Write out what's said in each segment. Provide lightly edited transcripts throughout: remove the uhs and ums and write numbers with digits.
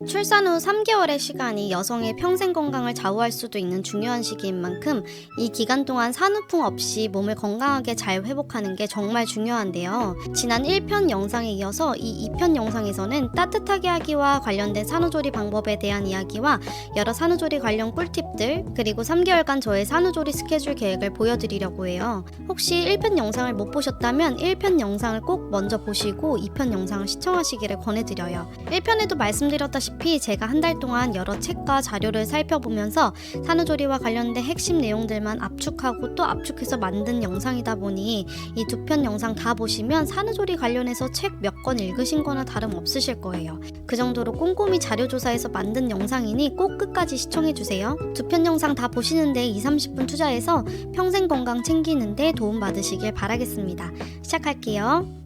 출산 후 3개월의 시간이 여성의 평생 건강을 좌우할 수도 있는 중요한 시기인 만큼 이 기간 동안 산후풍 없이 몸을 건강하게 잘 회복하는 게 정말 중요한데요. 지난 1편 영상에 이어서 이 2편 영상에서는 따뜻하게 하기와 관련된 산후조리 방법에 대한 이야기와 여러 산후조리 관련 꿀팁들, 그리고 3개월간 저의 산후조리 스케줄 계획을 보여드리려고 해요. 혹시 1편 영상을 못 보셨다면 1편 영상을 꼭 먼저 보시고 2편 영상을 시청하시기를 권해드려요. 1편에도 말씀드렸다시피 제가 한 달 동안 여러 책과 자료를 살펴보면서 산후조리와 관련된 핵심 내용들만 압축하고 또 압축해서 만든 영상이다 보니 이 2편 영상 다 보시면 산후조리 관련해서 책 몇 권 읽으신 거나 다름없으실 거예요. 그 정도로 꼼꼼히 자료조사해서 만든 영상이니 꼭 끝까지 시청해주세요. 2편 영상 다 보시는데 20-30분 투자해서 평생 건강 챙기는데 도움받으시길 바라겠습니다. 시작할게요.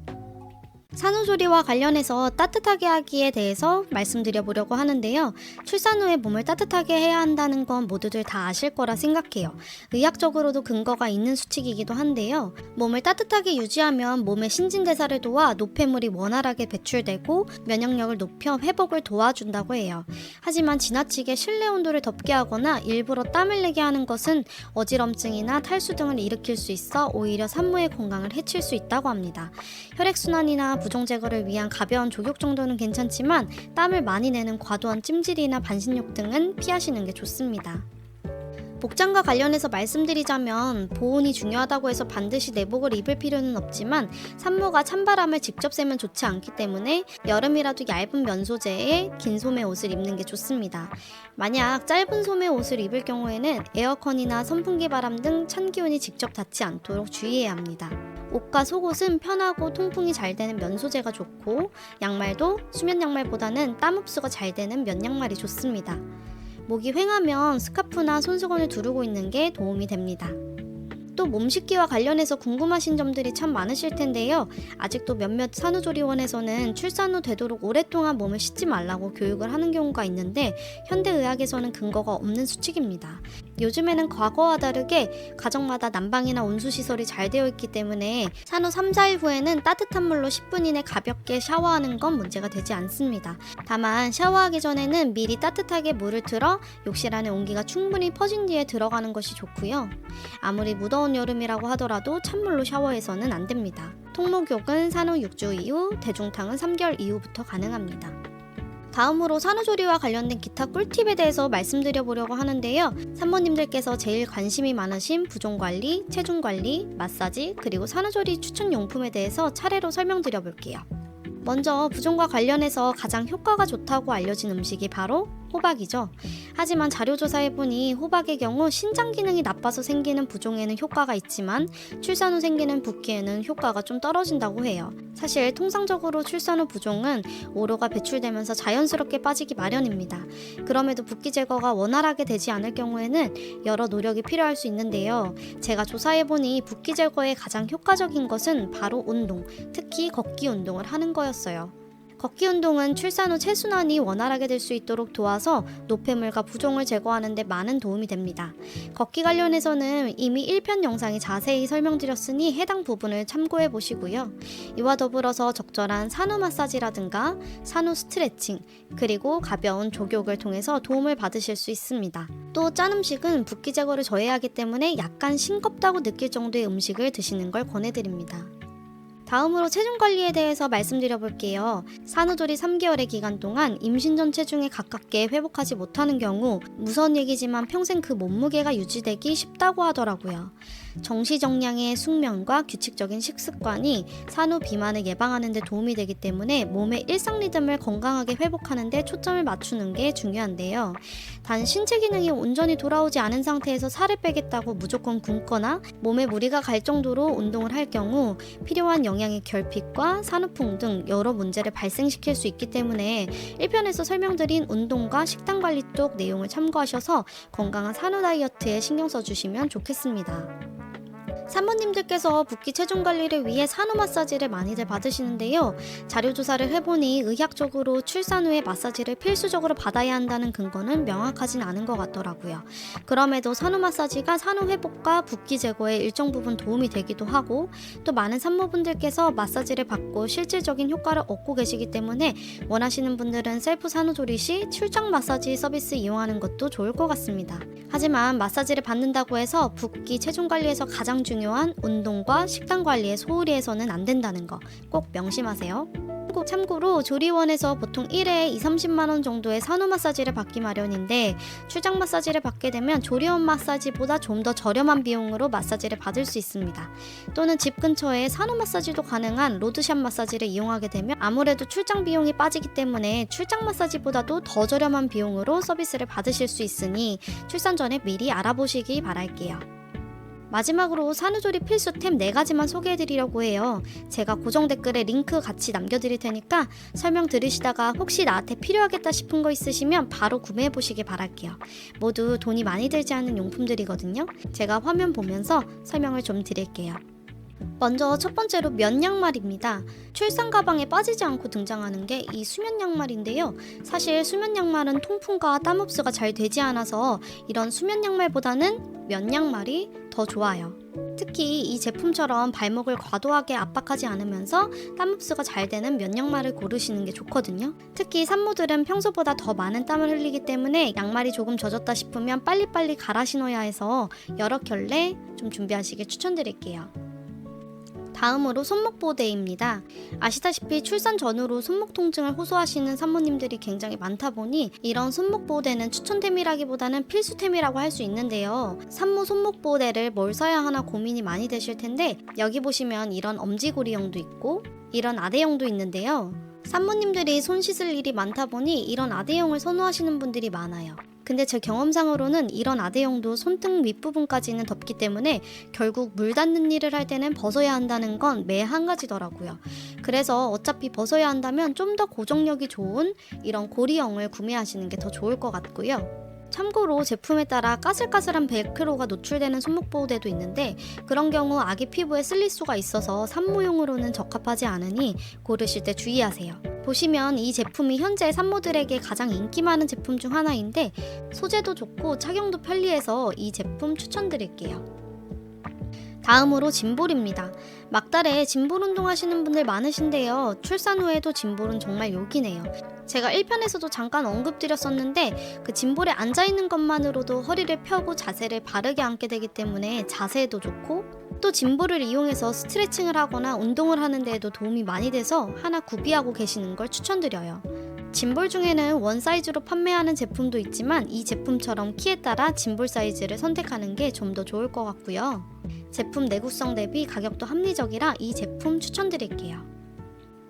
산후조리와 관련해서 따뜻하게 하기에 대해서 말씀드려보려고 하는데요. 출산 후에 몸을 따뜻하게 해야 한다는 건 모두들 다 아실 거라 생각해요. 의학적으로도 근거가 있는 수칙이기도 한데요. 몸을 따뜻하게 유지하면 몸의 신진대사를 도와 노폐물이 원활하게 배출되고 면역력을 높여 회복을 도와준다고 해요. 하지만 지나치게 실내 온도를 덥게 하거나 일부러 땀을 내게 하는 것은 어지럼증이나 탈수 등을 일으킬 수 있어 오히려 산모의 건강을 해칠 수 있다고 합니다. 혈액순환이나 부종 제거를 위한 가벼운 족욕 정도는 괜찮지만 땀을 많이 내는 과도한 찜질이나 반신욕 등은 피하시는 게 좋습니다. 복장과 관련해서 말씀드리자면 보온이 중요하다고 해서 반드시 내복을 입을 필요는 없지만 산모가 찬바람을 직접 쐬면 좋지 않기 때문에 여름이라도 얇은 면 소재의 긴 소매 옷을 입는 게 좋습니다. 만약 짧은 소매 옷을 입을 경우에는 에어컨이나 선풍기 바람 등 찬 기운이 직접 닿지 않도록 주의해야 합니다. 옷과 속옷은 편하고 통풍이 잘 되는 면 소재가 좋고 양말도 수면 양말보다는 땀 흡수가 잘 되는 면 양말이 좋습니다. 목이 휑하면 스카프나 손수건을 두르고 있는 게 도움이 됩니다. 또 몸 씻기와 관련해서 궁금하신 점들이 참 많으실 텐데요. 아직도 몇몇 산후조리원에서는 출산 후 되도록 오랫동안 몸을 씻지 말라고 교육을 하는 경우가 있는데 현대의학에서는 근거가 없는 수칙입니다. 요즘에는 과거와 다르게 가정마다 난방이나 온수시설이 잘 되어 있기 때문에 산후 3-4일 후에는 따뜻한 물로 10분 이내 가볍게 샤워하는 건 문제가 되지 않습니다. 다만 샤워하기 전에는 미리 따뜻하게 물을 틀어 욕실 안에 온기가 충분히 퍼진 뒤에 들어가는 것이 좋고요. 아무리 무더운 여름이라고 하더라도 찬물로 샤워해서는 안 됩니다. 통목욕은 산후 6주 이후, 대중탕은 3개월 이후부터 가능합니다. 다음으로 산후조리와 관련된 기타 꿀팁에 대해서 말씀드려보려고 하는데요. 산모님들께서 제일 관심이 많으신 부종관리, 체중관리, 마사지, 그리고 산후조리 추천용품에 대해서 차례로 설명드려볼게요. 먼저 부종과 관련해서 가장 효과가 좋다고 알려진 음식이 바로 호박이죠. 하지만 자료조사해보니 호박의 경우 신장 기능이 나빠서 생기는 부종에는 효과가 있지만 출산 후 생기는 붓기에는 효과가 좀 떨어진다고 해요. 사실 통상적으로 출산 후 부종은 오로가 배출되면서 자연스럽게 빠지기 마련입니다. 그럼에도 붓기 제거가 원활하게 되지 않을 경우에는 여러 노력이 필요할 수 있는데요. 제가 조사해보니 붓기 제거에 가장 효과적인 것은 바로 운동, 특히 걷기 운동을 하는 거였어요. 걷기 운동은 출산 후 체순환이 원활하게 될 수 있도록 도와서 노폐물과 부종을 제거하는 데 많은 도움이 됩니다. 걷기 관련해서는 이미 1편 영상에 자세히 설명드렸으니 해당 부분을 참고해 보시고요. 이와 더불어서 적절한 산후 마사지라든가 산후 스트레칭, 그리고 가벼운 족욕을 통해서 도움을 받으실 수 있습니다. 또 짠 음식은 붓기 제거를 저해하기 때문에 약간 싱겁다고 느낄 정도의 음식을 드시는 걸 권해드립니다. 다음으로 체중 관리에 대해서 말씀드려 볼게요. 산후조리 3개월의 기간 동안 임신 전 체중에 가깝게 회복하지 못하는 경우 무서운 얘기지만 평생 그 몸무게가 유지되기 쉽다고 하더라고요. 정시정량의 숙면과 규칙적인 식습관이 산후 비만을 예방하는 데 도움이 되기 때문에 몸의 일상 리듬을 건강하게 회복하는 데 초점을 맞추는 게 중요한데요. 단 신체 기능이 온전히 돌아오지 않은 상태에서 살을 빼겠다고 무조건 굶거나 몸에 무리가 갈 정도로 운동을 할 경우 필요한 영양의 결핍과 산후풍 등 여러 문제를 발생시킬 수 있기 때문에 1편에서 설명드린 운동과 식단 관리 쪽 내용을 참고하셔서 건강한 산후 다이어트에 신경 써주시면 좋겠습니다. 산모님들께서 붓기 체중 관리를 위해 산후 마사지를 많이들 받으시는데요. 자료 조사를 해보니 의학적으로 출산 후에 마사지를 필수적으로 받아야 한다는 근거는 명확하진 않은 것 같더라고요. 그럼에도 산후 마사지가 산후 회복과 붓기 제거에 일정 부분 도움이 되기도 하고, 또 많은 산모분들께서 마사지를 받고 실질적인 효과를 얻고 계시기 때문에 원하시는 분들은 셀프 산후조리 시 출장 마사지 서비스 이용하는 것도 좋을 것 같습니다. 하지만 마사지를 받는다고 해서 붓기 체중 관리에서 가장 중요한 운동과 식단 관리에 소홀히 해서는 안 된다는 거 꼭 명심하세요. 참고로 조리원에서 보통 1회에 2~30만 원 정도의 산후 마사지를 받기 마련인데, 출장 마사지를 받게 되면 조리원 마사지보다 좀 더 저렴한 비용으로 마사지를 받을 수 있습니다. 또는 집 근처에 산후 마사지도 가능한 로드샵 마사지를 이용하게 되면 아무래도 출장 비용이 빠지기 때문에 출장 마사지보다도 더 저렴한 비용으로 서비스를 받으실 수 있으니 출산 전에 미리 알아보시기 바랄게요. 마지막으로 산후조리 필수템 4가지만 소개해드리려고 해요. 제가 고정 댓글에 링크 같이 남겨드릴 테니까 설명 들으시다가 혹시 나한테 필요하겠다 싶은 거 있으시면 바로 구매해보시길 바랄게요. 모두 돈이 많이 들지 않은 용품들이거든요. 제가 화면 보면서 설명을 좀 드릴게요. 먼저 첫 번째로 면 양말입니다. 출산 가방에 빠지지 않고 등장하는 게 이 수면 양말인데요. 사실 수면 양말은 통풍과 땀 흡수가 잘 되지 않아서 이런 수면 양말보다는 면 양말이 더 좋아요. 특히 이 제품처럼 발목을 과도하게 압박하지 않으면서 땀 흡수가 잘 되는 면 양말을 고르시는 게 좋거든요. 특히 산모들은 평소보다 더 많은 땀을 흘리기 때문에 양말이 조금 젖었다 싶으면 빨리빨리 갈아 신어야 해서 여러 켤레 좀 준비하시길 추천드릴게요. 다음으로 손목 보호대입니다. 아시다시피 출산 전후로 손목 통증을 호소하시는 산모님들이 굉장히 많다 보니 이런 손목 보호대는 추천템이라기보다는 필수템이라고 할 수 있는데요. 산모 손목 보호대를 뭘 써야 하나 고민이 많이 되실 텐데, 여기 보시면 이런 엄지고리형도 있고 이런 아대형도 있는데요. 산모님들이 손 씻을 일이 많다 보니 이런 아대형을 선호하시는 분들이 많아요. 근데 제 경험상으로는 이런 아대형도 손등 윗부분까지는 덮기 때문에 결국 물 닿는 일을 할 때는 벗어야 한다는 건 매 한 가지더라고요. 그래서 어차피 벗어야 한다면 좀 더 고정력이 좋은 이런 고리형을 구매하시는 게 더 좋을 것 같고요. 참고로 제품에 따라 까슬까슬한 벨크로가 노출되는 손목 보호대도 있는데, 그런 경우 아기 피부에 쓸릴 수가 있어서 산모용으로는 적합하지 않으니 고르실 때 주의하세요. 보시면 이 제품이 현재 산모들에게 가장 인기 많은 제품 중 하나인데 소재도 좋고 착용도 편리해서 이 제품 추천드릴게요. 다음으로 짐볼입니다. 막달에 짐볼 운동 하시는 분들 많으신데요. 출산 후에도 짐볼은 정말 요긴해요. 제가 1편에서도 잠깐 언급드렸었는데 그 짐볼에 앉아있는 것만으로도 허리를 펴고 자세를 바르게 앉게 되기 때문에 자세에도 좋고, 또 짐볼을 이용해서 스트레칭을 하거나 운동을 하는 데에도 도움이 많이 돼서 하나 구비하고 계시는 걸 추천드려요. 짐볼 중에는 원 사이즈로 판매하는 제품도 있지만 이 제품처럼 키에 따라 짐볼 사이즈를 선택하는 게 좀 더 좋을 것 같고요. 제품 내구성 대비 가격도 합리적이라 이 제품 추천드릴게요.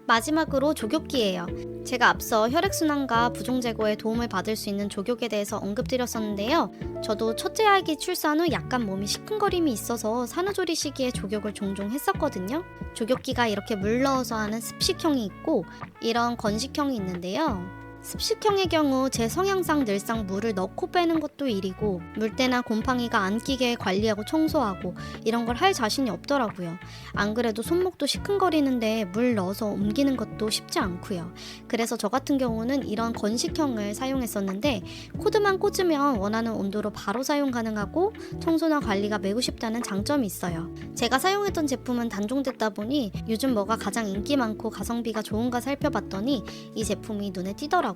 마지막으로 조교기예요. 제가 앞서 혈액순환과 부종 제거에 도움을 받을 수 있는 조교에 대해서 언급드렸었는데요. 저도 첫째 아기 출산 후 약간 몸이 시큰거림이 있어서 산후조리 시기에 조교를 종종 했었거든요. 조교기가 이렇게 물 넣어서 하는 습식형이 있고 이런 건식형이 있는데요. 습식형의 경우 제 성향상 늘상 물을 넣고 빼는 것도 일이고, 물때나 곰팡이가 안 끼게 관리하고 청소하고 이런 걸 할 자신이 없더라고요. 안 그래도 손목도 시큰거리는데 물 넣어서 옮기는 것도 쉽지 않고요. 그래서 저 같은 경우는 이런 건식형을 사용했었는데 코드만 꽂으면 원하는 온도로 바로 사용 가능하고 청소나 관리가 매우 쉽다는 장점이 있어요. 제가 사용했던 제품은 단종됐다 보니 요즘 뭐가 가장 인기 많고 가성비가 좋은가 살펴봤더니 이 제품이 눈에 띄더라고요.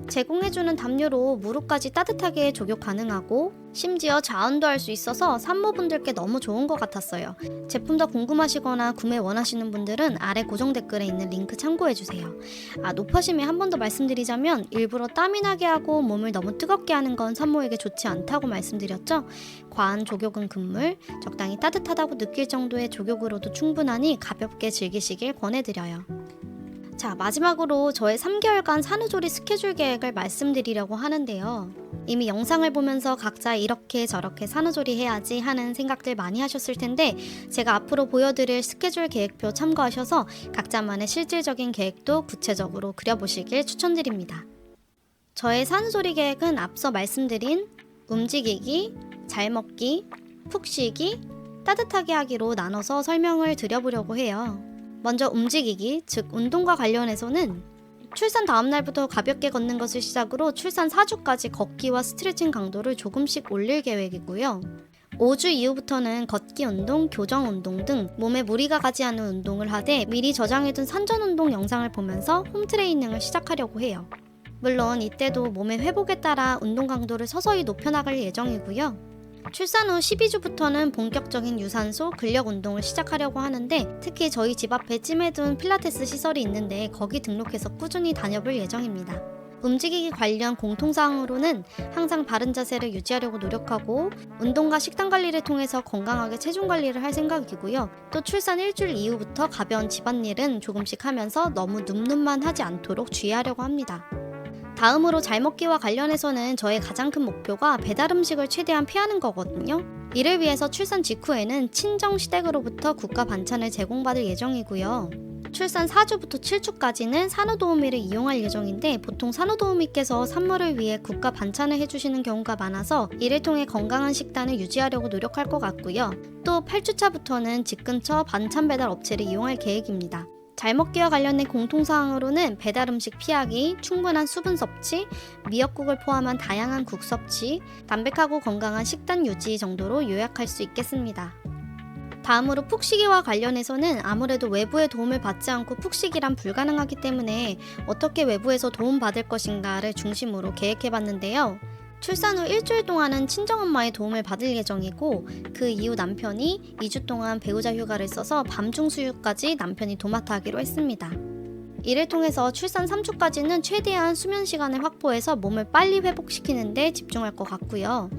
제공해주는 담요로 무릎까지 따뜻하게 조교 가능하고 심지어 자언도 할 수 있어서 산모분들께 너무 좋은 것 같았어요. 제품 더 궁금하시거나 구매 원하시는 분들은 아래 고정 댓글에 있는 링크 참고해주세요. 높아심에 한 번 더 말씀드리자면 일부러 땀이 나게 하고 몸을 너무 뜨겁게 하는 건 산모에게 좋지 않다고 말씀드렸죠. 과한 조격은 금물, 적당히 따뜻하다고 느낄 정도의 조격으로도 충분하니 가볍게 즐기시길 권해드려요. 자, 마지막으로 저의 3개월간 산후조리 스케줄 계획을 말씀드리려고 하는데요. 이미 영상을 보면서 각자 이렇게 저렇게 산후조리 해야지 하는 생각들 많이 하셨을 텐데, 제가 앞으로 보여드릴 스케줄 계획표 참고하셔서 각자만의 실질적인 계획도 구체적으로 그려보시길 추천드립니다. 저의 산후조리 계획은 앞서 말씀드린 움직이기, 잘 먹기, 푹 쉬기, 따뜻하게 하기로 나눠서 설명을 드려보려고 해요. 먼저 움직이기, 즉 운동과 관련해서는 출산 다음 날부터 가볍게 걷는 것을 시작으로 출산 4주까지 걷기와 스트레칭 강도를 조금씩 올릴 계획이고요. 5주 이후부터는 걷기 운동, 교정 운동 등 몸에 무리가 가지 않는 운동을 하되 미리 저장해둔 산전 운동 영상을 보면서 홈 트레이닝을 시작하려고 해요. 물론 이때도 몸의 회복에 따라 운동 강도를 서서히 높여나갈 예정이고요. 출산 후 12주부터는 본격적인 유산소, 근력 운동을 시작하려고 하는데 특히 저희 집 앞에 찜해둔 필라테스 시설이 있는데 거기 등록해서 꾸준히 다녀볼 예정입니다. 움직이기 관련 공통사항으로는 항상 바른 자세를 유지하려고 노력하고 운동과 식단 관리를 통해서 건강하게 체중 관리를 할 생각이고요. 또 출산 일주일 이후부터 가벼운 집안일은 조금씩 하면서 너무 늠름만 하지 않도록 주의하려고 합니다. 다음으로 잘 먹기와 관련해서는 저의 가장 큰 목표가 배달 음식을 최대한 피하는 거거든요. 이를 위해서 출산 직후에는 친정 시댁으로부터 국가 반찬을 제공받을 예정이고요. 출산 4주부터 7주까지는 산후도우미를 이용할 예정인데 보통 산후도우미께서 산모를 위해 국가 반찬을 해주시는 경우가 많아서 이를 통해 건강한 식단을 유지하려고 노력할 것 같고요. 또 8주차부터는 집 근처 반찬 배달 업체를 이용할 계획입니다. 잘 먹기와 관련된 공통사항으로는 배달 음식 피하기, 충분한 수분 섭취, 미역국을 포함한 다양한 국 섭취, 담백하고 건강한 식단 유지 정도로 요약할 수 있겠습니다. 다음으로 푹쉬기와 관련해서는 아무래도 외부의 도움을 받지 않고 푹쉬기란 불가능하기 때문에 어떻게 외부에서 도움받을 것인가를 중심으로 계획해봤는데요. 출산 후 일주일 동안은 친정엄마의 도움을 받을 예정이고 그 이후 남편이 2주 동안 배우자 휴가를 써서 밤중 수유까지 남편이 도맡아 하기로 했습니다. 이를 통해서 출산 3주까지는 최대한 수면 시간을 확보해서 몸을 빨리 회복시키는 데 집중할 것 같고요.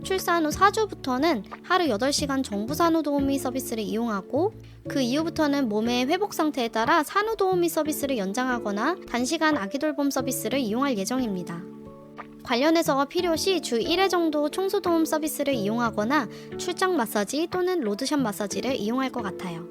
출산 후 4주부터는 하루 8시간 정부 산후도우미 서비스를 이용하고 그 이후부터는 몸의 회복 상태에 따라 산후도우미 서비스를 연장하거나 단시간 아기 돌봄 서비스를 이용할 예정입니다. 관련해서 필요시 주 1회 정도 청소도움 서비스를 이용하거나 출장 마사지 또는 로드샵 마사지를 이용할 것 같아요.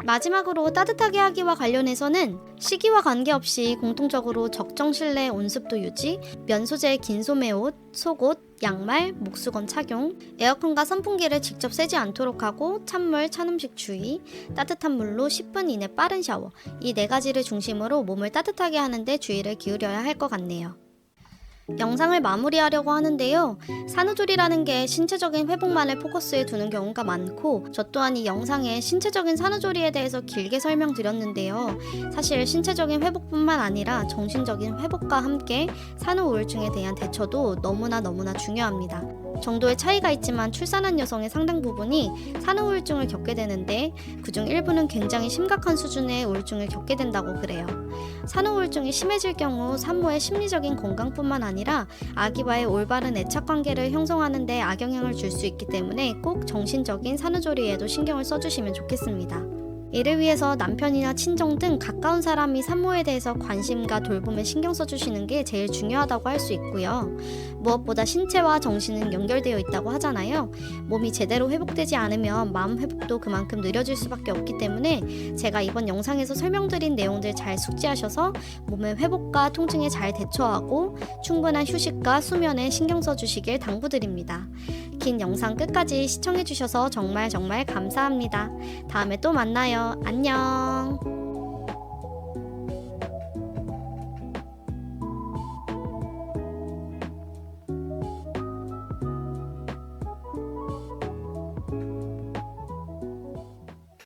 마지막으로 따뜻하게 하기와 관련해서는 시기와 관계없이 공통적으로 적정 실내 온습도 유지, 면소재 긴 소매옷, 속옷, 양말, 목수건 착용, 에어컨과 선풍기를 직접 쐬지 않도록 하고 찬물, 찬 음식 주의, 따뜻한 물로 10분 이내 빠른 샤워 이 4가지를 중심으로 몸을 따뜻하게 하는 데 주의를 기울여야 할 것 같네요. 영상을 마무리하려고 하는데요. 산후조리라는 게 신체적인 회복만을 포커스에 두는 경우가 많고 저 또한 이 영상에 신체적인 산후조리에 대해서 길게 설명드렸는데요. 사실 신체적인 회복뿐만 아니라 정신적인 회복과 함께 산후 우울증에 대한 대처도 너무나 중요합니다. 정도의 차이가 있지만 출산한 여성의 상당 부분이 산후 우울증을 겪게 되는데 그중 일부는 굉장히 심각한 수준의 우울증을 겪게 된다고 그래요. 산후 우울증이 심해질 경우 산모의 심리적인 건강뿐만 아니라 아기와의 올바른 애착 관계를 형성하는 데 악영향을 줄 수 있기 때문에 꼭 정신적인 산후조리에도 신경을 써주시면 좋겠습니다. 이를 위해서 남편이나 친정 등 가까운 사람이 산모에 대해서 관심과 돌봄에 신경 써주시는 게 제일 중요하다고 할 수 있고요. 무엇보다 신체와 정신은 연결되어 있다고 하잖아요. 몸이 제대로 회복되지 않으면 마음 회복도 그만큼 느려질 수밖에 없기 때문에 제가 이번 영상에서 설명드린 내용들 잘 숙지하셔서 몸의 회복과 통증에 잘 대처하고 충분한 휴식과 수면에 신경 써주시길 당부드립니다. 긴 영상 끝까지 시청해주셔서 정말 감사합니다. 다음에 또 만나요. 안녕.